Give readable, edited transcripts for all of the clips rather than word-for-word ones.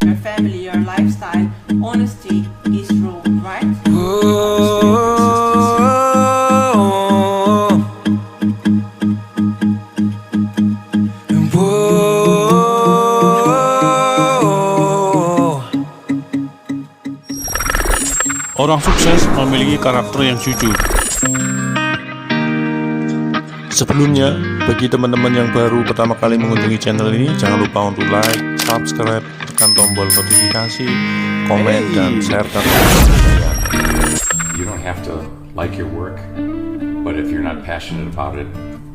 Your family, your lifestyle, honesty is rule, right? Orang sukses memiliki karakter yang jujur. Sebelumnya, bagi teman-teman yang baru pertama kali mengunjungi channel ini, jangan lupa untuk like, subscribe, tekan tombol notifikasi, komen, dan share ke teman-teman sekalian. You don't have to like your work, but if you're not passionate about it,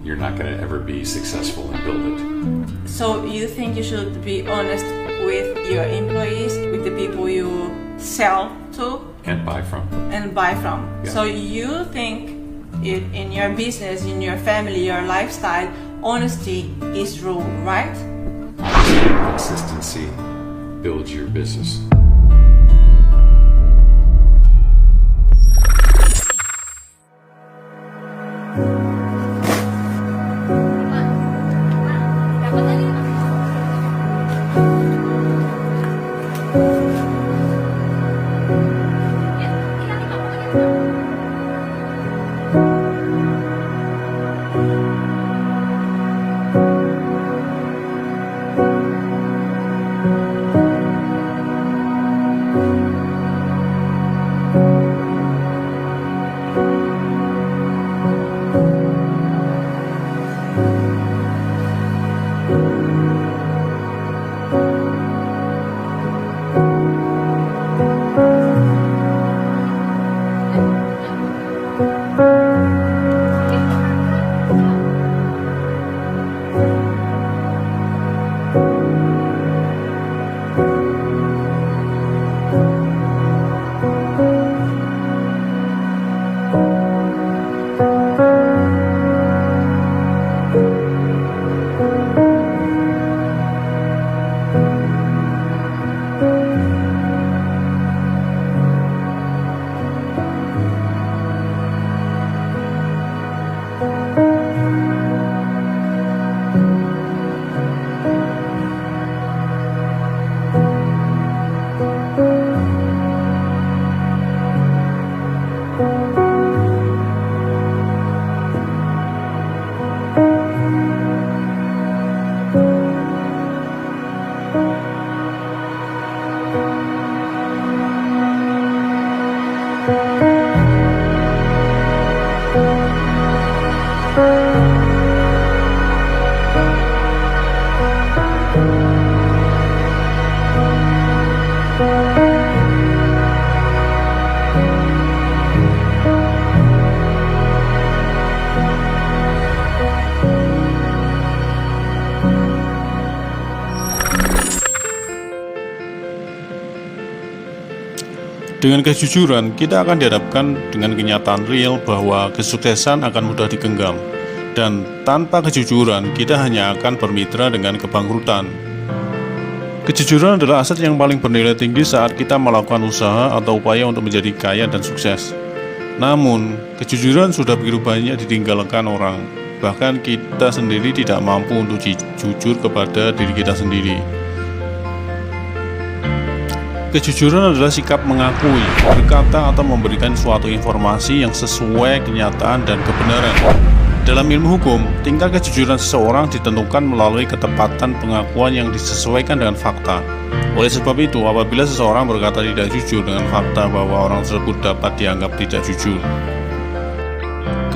you're not going to ever be successful and build it. So you think you should be honest with your employees, with the people you sell to And buy from. Yeah. So you think in your business, in your family, your lifestyle, honesty is rule, right? Consistency builds your business. Dengan kejujuran, kita akan dihadapkan dengan kenyataan real bahwa kesuksesan akan mudah digenggam. Dan tanpa kejujuran, kita hanya akan bermitra dengan kebangkrutan. Kejujuran adalah aset yang paling bernilai tinggi saat kita melakukan usaha atau upaya untuk menjadi kaya dan sukses. Namun, kejujuran sudah begitu banyak ditinggalkan orang. Bahkan kita sendiri tidak mampu untuk jujur kepada diri kita sendiri. Kejujuran adalah sikap mengakui, berkata atau memberikan suatu informasi yang sesuai kenyataan dan kebenaran. Dalam ilmu hukum, tingkat kejujuran seseorang ditentukan melalui ketepatan pengakuan yang disesuaikan dengan fakta. Oleh sebab itu, apabila seseorang berkata tidak jujur dengan fakta bahwa orang tersebut dapat dianggap tidak jujur.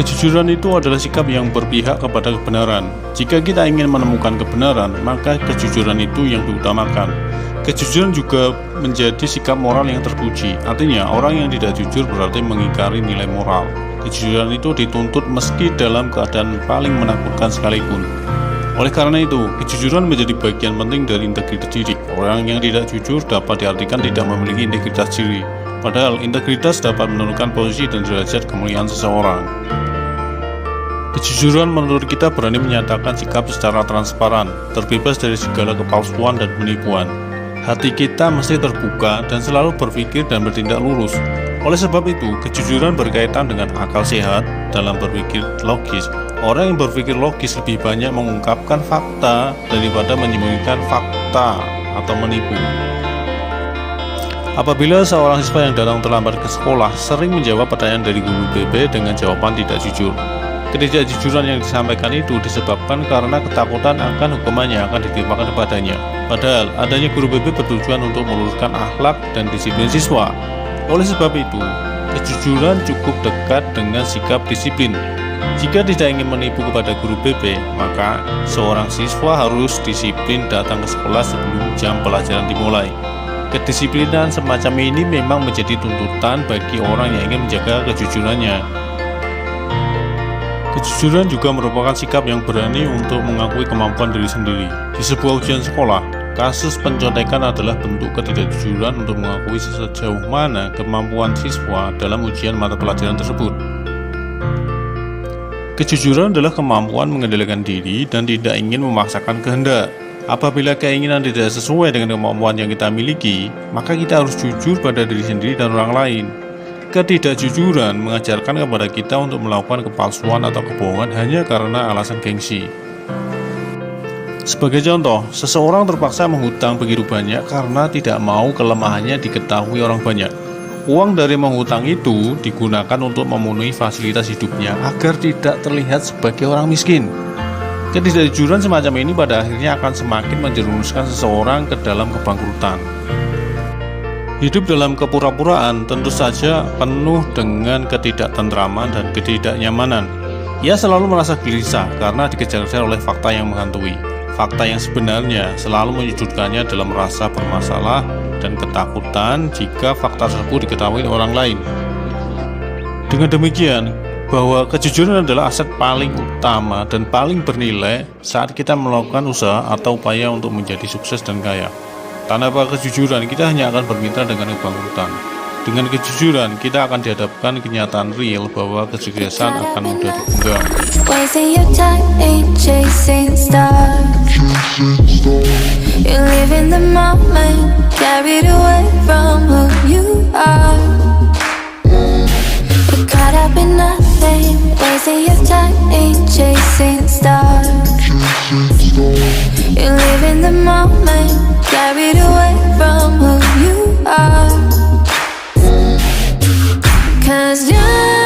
Kejujuran itu adalah sikap yang berpihak kepada kebenaran. Jika kita ingin menemukan kebenaran, maka kejujuran itu yang diutamakan. Kejujuran juga menjadi sikap moral yang terpuji. Artinya, orang yang tidak jujur berarti mengingkari nilai moral. Kejujuran itu dituntut meski dalam keadaan paling menakutkan sekalipun. Oleh karena itu, kejujuran menjadi bagian penting dari integritas diri. Orang yang tidak jujur dapat diartikan tidak memiliki integritas diri. Padahal integritas dapat menentukan posisi dan derajat kemuliaan seseorang. Kejujuran menurut kita berani menyatakan sikap secara transparan, terbebas dari segala kepalsuan dan penipuan. Hati kita mesti terbuka dan selalu berpikir dan bertindak lurus. Oleh sebab itu, kejujuran berkaitan dengan akal sehat dalam berpikir logis, Orang yang berpikir logis lebih banyak mengungkapkan fakta daripada menyembunyikan fakta atau menipu. Apabila seorang siswa yang datang terlambat ke sekolah sering menjawab pertanyaan dari guru BP dengan jawaban tidak jujur, ketidakjujuran yang disampaikan itu disebabkan karena ketakutan akan hukuman yang akan ditimpakan kepadanya. Padahal adanya guru BP bertujuan untuk meluruskan akhlak dan disiplin siswa. Oleh sebab itu, kejujuran cukup dekat dengan sikap disiplin. Jika tidak ingin menipu kepada guru BP, maka seorang siswa harus disiplin datang ke sekolah sebelum jam pelajaran dimulai. Kedisiplinan semacam ini memang menjadi tuntutan bagi orang yang ingin menjaga kejujurannya. Kejujuran juga merupakan sikap yang berani untuk mengakui kemampuan diri sendiri. Di sebuah ujian sekolah, kasus pencontekan adalah bentuk ketidakjujuran untuk mengakui sejauh mana kemampuan siswa dalam ujian mata pelajaran tersebut. Kejujuran adalah kemampuan mengendalikan diri dan tidak ingin memaksakan kehendak. Apabila keinginan tidak sesuai dengan kemampuan yang kita miliki, maka kita harus jujur pada diri sendiri dan orang lain. Ketidakjujuran mengajarkan kepada kita untuk melakukan kepalsuan atau kebohongan hanya karena alasan gengsi. Sebagai contoh, seseorang terpaksa menghutang begitu banyak karena tidak mau kelemahannya diketahui orang banyak. Uang dari menghutang itu digunakan untuk memenuhi fasilitas hidupnya agar tidak terlihat sebagai orang miskin. Ketidakjujuran semacam ini pada akhirnya akan semakin menjerumuskan seseorang ke dalam kebangkrutan. Hidup dalam kepura-puraan tentu saja penuh dengan ketidaktentraman dan ketidaknyamanan. Ia selalu merasa gelisah karena dikejar-kejar oleh fakta yang menghantui. Fakta yang sebenarnya selalu menyudutkannya dalam rasa bermasalah dan ketakutan jika fakta tersebut diketahui orang lain. Dengan demikian, bahwa kejujuran adalah aset paling utama dan paling bernilai saat kita melakukan usaha atau upaya untuk menjadi sukses dan kaya. Tanpa kejujuran, kita hanya akan bermitra dengan kebangkrutan. Dengan kejujuran, kita akan dihadapkan kenyataan real bahwa kesuksesan akan mudah digenggam. Wasting your time ain't chasing stars. You live in the moment, carried away from who you are. You're caught up in nothing. Wasting your time ain't chasing stars. You live in the moment, carried away from who you are. 'Cause you're